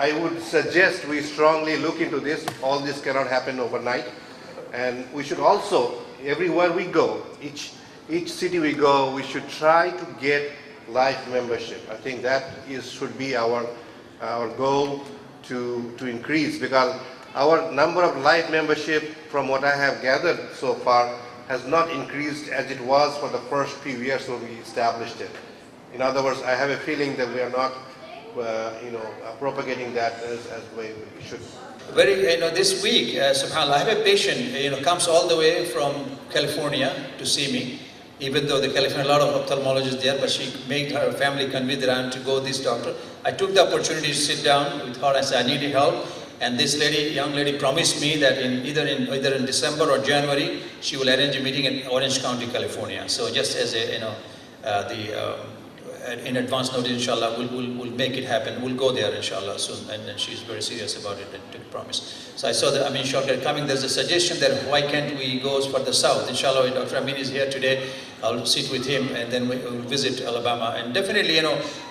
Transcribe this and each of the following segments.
I would suggest we strongly look into this. All this cannot happen overnight. And we should also, everywhere we go, each city we go, we should try to get life membership. I think that should be our goal to increase, because our number of life membership, from what I have gathered so far, has not increased as it was for the first few years when we established it. In other words, I have a feeling that we are not, propagating that as way we should. This week, subhanAllah, I have a patient, comes all the way from California to see me, even though the California, a lot of ophthalmologists there, but she made her family convince around to go this doctor. I took the opportunity to sit down with her. I said, I need help. And this young lady promised me that either in December or January, she will arrange a meeting in Orange County, California. So just as in advance notice, inshallah, we'll make it happen. We'll go there, inshallah, soon. And she's very serious about it and took promise. So I saw that, inshallah, coming, there's a suggestion that why can't we go further south? Inshallah, Dr. Amin is here today. I'll sit with him and then we'll visit Alabama. And definitely,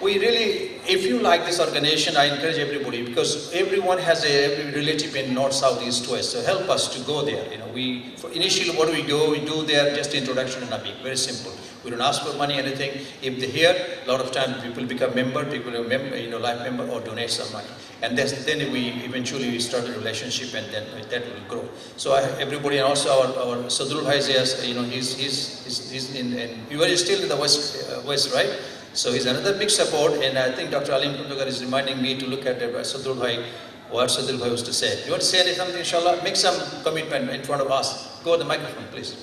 we really, if you like this organization, I encourage everybody, because everyone has every relative in north, south, east, west. So help us to go there. Initially, what do? We do there just introduction to NABIC. Very simple. We don't ask for money, anything. If they're here, a lot of times people become member, life member, or donate some money. And then we eventually start a relationship, and then that will grow. So everybody, and also our Sadrul Bhai is he's you are still in the west, right? So he's another big support, and I think Dr. Alim Kundugar is reminding me to look at Sadrul Bhai, what Sadrul Bhai was to say. You want to say anything, inshallah? Make some commitment in front of us. Go to the microphone, please.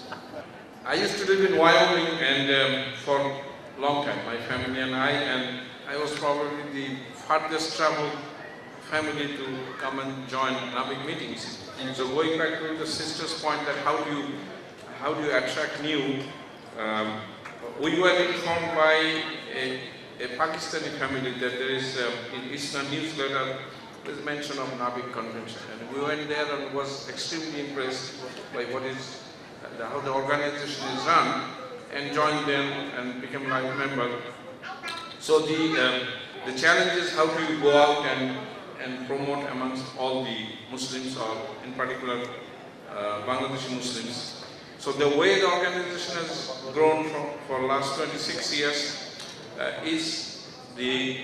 I used to live in Wyoming, and for a long time, my family and I was probably the farthest traveled family to come and join NABIC meetings. And so going back to the sister's point that how do you attract new, we were informed by a Pakistani family that there is in Eastern newsletter there is mention of NABIC convention, and we went there and was extremely impressed by how the organization is run, and joined them and became life member. So the challenge is how do you go out and promote amongst all the Muslims, or in particular Bangladeshi Muslims. So the way the organization has grown for the last 26 years is the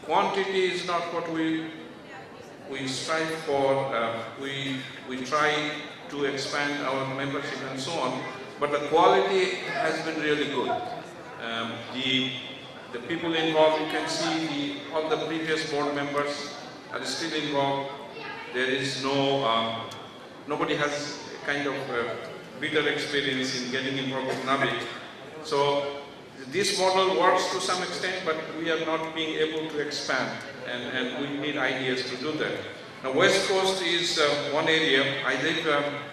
quantity is not what we strive for. We try to expand our membership and so on, but the quality has been really good. The people involved, you can see all the previous board members are still involved. There is nobody has a kind of bitter experience in getting involved with NABIC. So this model works to some extent, but we are not being able to expand, and we need ideas to do that. Now, West Coast is one area. I live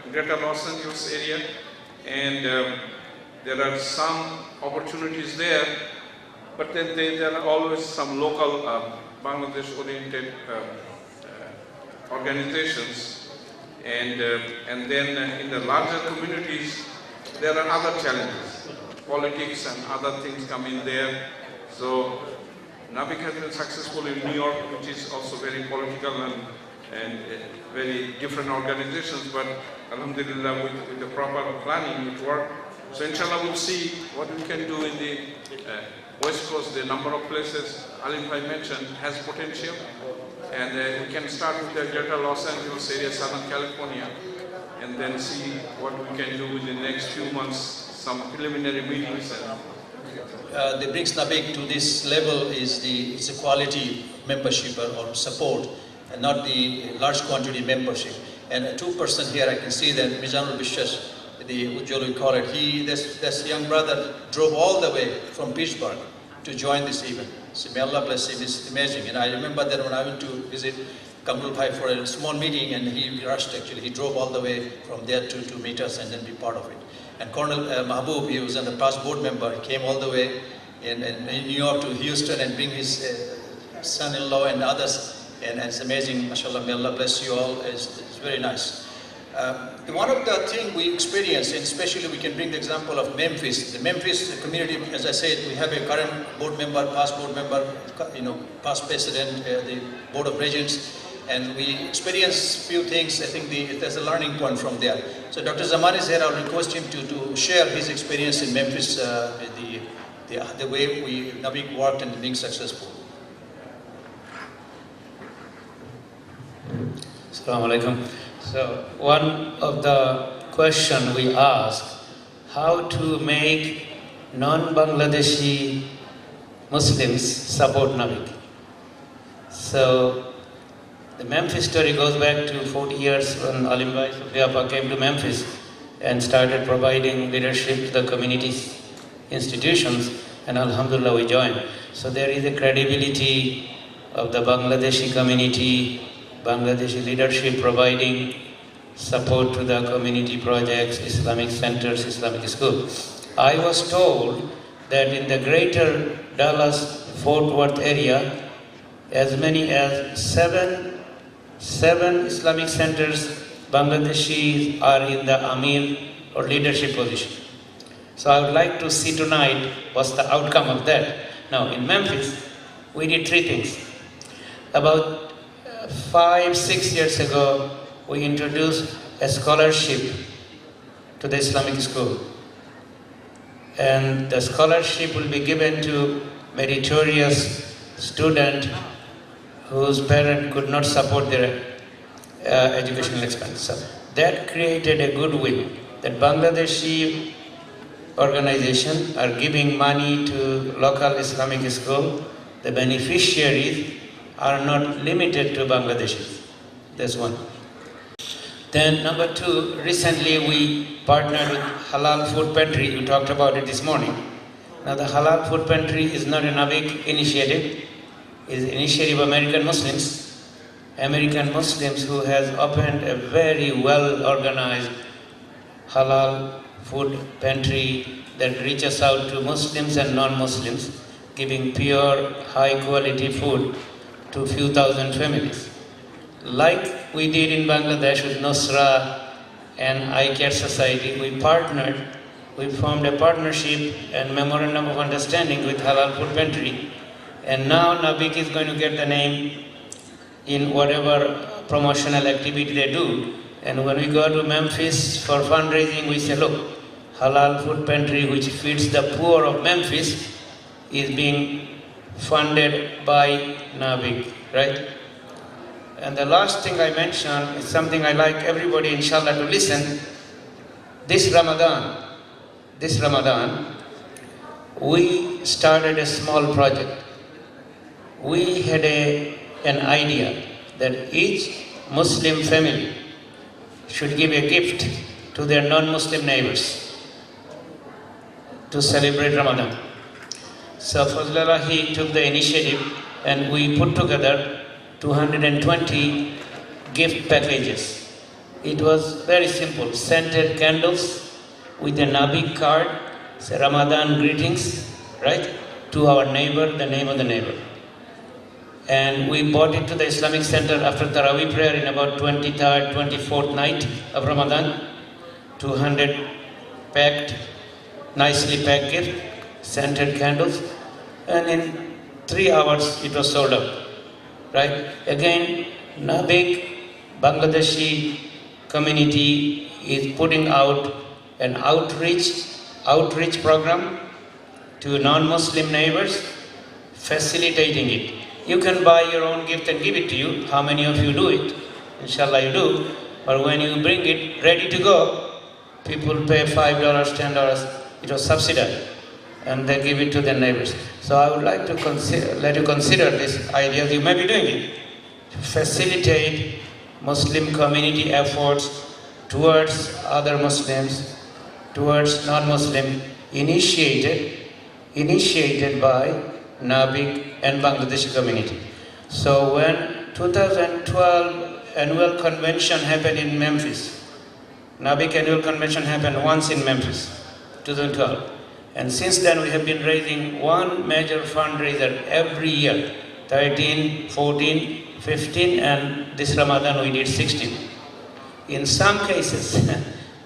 in Greater Los Angeles area, and there are some opportunities there, but then there are always some local Bangladesh-oriented organizations, and then in the larger communities, there are other challenges. Politics and other things come in there. So NABIC has been successful in New York, which is also very political and very different organizations, but alhamdulillah with the proper planning it worked. So inshallah we'll see what we can do in the West Coast. The number of places Alim Bhai mentioned has potential, and we can start with the Greater Los Angeles area, Southern California, and then see what we can do in the next few months, some preliminary meetings. The brings NABIC to this level is the quality membership or support, and not the large quantity membership. And a 2% here, I can see that Mizanul Bishas, the Ujjwal we call it, this young brother drove all the way from Pittsburgh to join this event. So may Allah bless him, it's amazing. And I remember that when I went to visit Kamrul Bhai for a small meeting, and he rushed actually, he drove all the way from there to meet us and then be part of it. And Colonel Mahbub, he was the past board member, he came all the way in New York to Houston and bring his son-in-law and others. And it's amazing, mashallah, may Allah bless you all, it's very nice. One of the things we experience, and especially we can bring the example of Memphis. The Memphis community, as I said, we have a current board member, past board member, past president, the board of regents. and we experienced few things. I think there's a learning point from there. So Dr. Zaman is here. I'll request him to share his experience in Memphis, the way NABIC worked and being successful. Assalamu alaikum. So one of the question we ask, how to make non-Bangladeshi Muslims support NABIC. So the Memphis story goes back to 40 years when Alim Bhai Sufiapa came to Memphis and started providing leadership to the communities, institutions, and Alhamdulillah we joined. So there is a credibility of the Bangladeshi community, Bangladeshi leadership providing support to the community projects, Islamic centers, Islamic schools. I was told that in the greater Dallas-Fort Worth area, as many as seven Islamic centers, Bangladeshis are in the Amir or leadership position. So I would like to see tonight what's the outcome of that. Now in Memphis, we did three things. About 5-6 years ago, we introduced a scholarship to the Islamic school. And the scholarship will be given to meritorious student whose parent could not support their educational expense. So that created a goodwill that Bangladeshi organizations are giving money to local Islamic school. The beneficiaries are not limited to Bangladeshis. That's one. Then number two, recently we partnered with Halal Food Pantry. We talked about it this morning. Now the Halal Food Pantry is not a NABIC initiative. It is an initiative of American Muslims. American Muslims who has opened a very well organized Halal Food Pantry that reaches out to Muslims and non-Muslims, giving pure, high quality food to a few thousand families. Like we did in Bangladesh with Nusra and iCare Society, we formed a partnership and memorandum of understanding with Halal Food Pantry. And now NABIC is going to get the name in whatever promotional activity they do. And when we go to Memphis for fundraising, we say, look, Halal Food Pantry, which feeds the poor of Memphis, is being funded by NABIC, right? And the last thing I mentioned is something I like everybody, inshallah, to listen. This Ramadan, we started a small project. We had an idea that each Muslim family should give a gift to their non-Muslim neighbors to celebrate Ramadan. So Fazlallah, he took the initiative and we put together 220 gift packages. It was very simple, scented candles with a NABIC card, say Ramadan greetings, right, to our neighbor, the name of the neighbor. And we brought it to the Islamic Center after Taraweeh prayer in about 23rd, 24th night of Ramadan. 200 packed, nicely packed gift, scented candles, and in 3 hours it was sold out. Right? Again, NABIC, Bangladeshi community is putting out an outreach program to non-Muslim neighbors, facilitating it. You can buy your own gift and give it to you. How many of you do it? Inshallah you do. But when you bring it ready to go, people pay $5, $10. It was subsidized. And they give it to their neighbors. So I would like to let you consider this idea. You may be doing it. To facilitate Muslim community efforts towards other Muslims, towards non-Muslim, initiated by NABIC and Bangladeshi community. So when 2012 annual convention happened in Memphis, NABIC annual convention happened once in Memphis, 2012. And since then we have been raising one major fundraiser every year, 13, 14, 15, and this Ramadan we did 16. In some cases,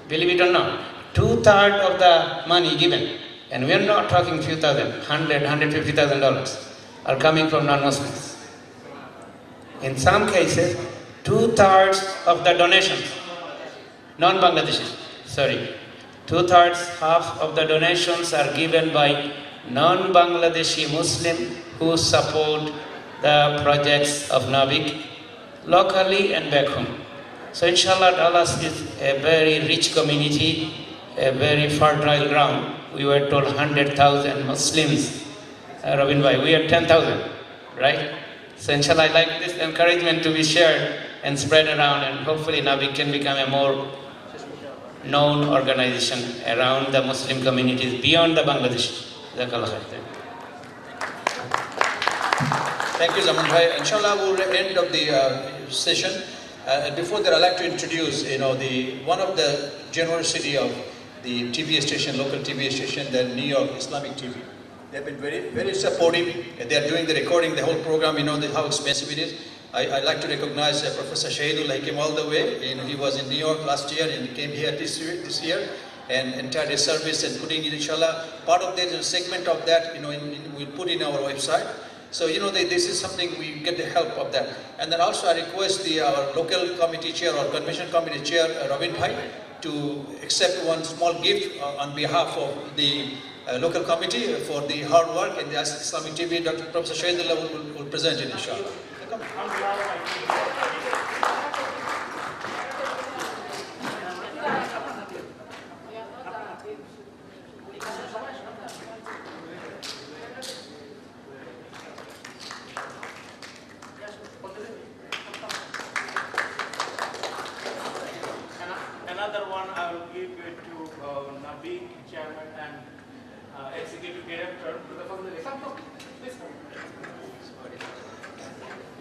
believe it or not, 2/3 of the money given, and we are not talking few thousand, $150,000 are coming from non-Muslims. In some cases, 2/3 of the donations, non-Bangladeshis, sorry, 2/3, half of the donations are given by non-Bangladeshi Muslim who support the projects of NABIC locally and back home. So inshallah, Dallas is a very rich community, a very fertile ground. We were told 100,000 Muslims. Robin Bhai, we are 10,000, right? So inshallah, I like this encouragement to be shared and spread around, and hopefully NABIC can become a more known organization around the Muslim communities beyond the Bangladesh. Jazakallah khair. Thank you, Zaman Bhai. Inshallah, we'll end of the session. Before that, I'd like to introduce, one of the generosity of the TV station, local TV station, the New York Islamic TV. They've been very, very supportive. They are doing the recording, the whole program. You know how expensive it is. I'd like to recognize Professor Shahidullah. He came all the way. He was in New York last year and he came here this year. And entire service and putting in, inshallah, part of that segment of that, we'll put in our website. So, this is something we get the help of that. And then also I request our local committee chair or convention committee chair, Robin Bhai, to accept one small gift on behalf of the local committee for the hard work, and the Islamic TV, Dr. Professor Shahidullah will present it, inshallah. Another one I will give it to NABIC chairman and executive director.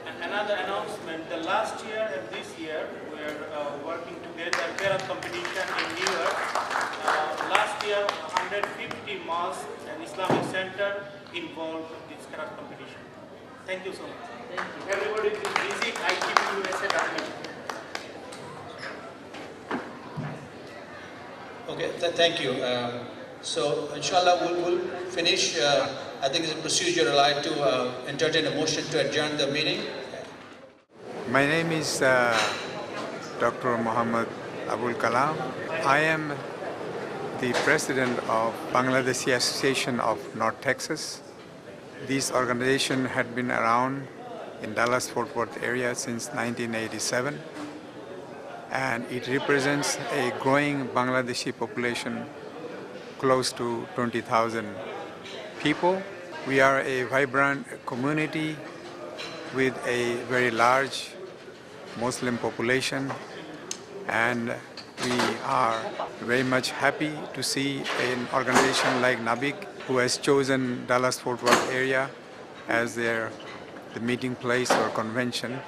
And another announcement: the last year and this year we are working together. Karat competition in New York. Last year, 150 mosques and Islamic center involved in this Karat competition. Thank you so much. Thank you. Everybody visit iTVusa.com. Okay, thank you. So, inshallah, we'll finish. I think it's a procedure. I'd like to entertain a motion to adjourn the meeting. My name is Dr. Muhammad Abul Kalam. I am the president of Bangladeshi Association of North Texas. This organization had been around in Dallas-Fort Worth area since 1987. And it represents a growing Bangladeshi population, close to 20,000 people. We are a vibrant community with a very large Muslim population, and we are very much happy to see an organization like NABIC, who has chosen Dallas-Fort Worth area as the meeting place or convention.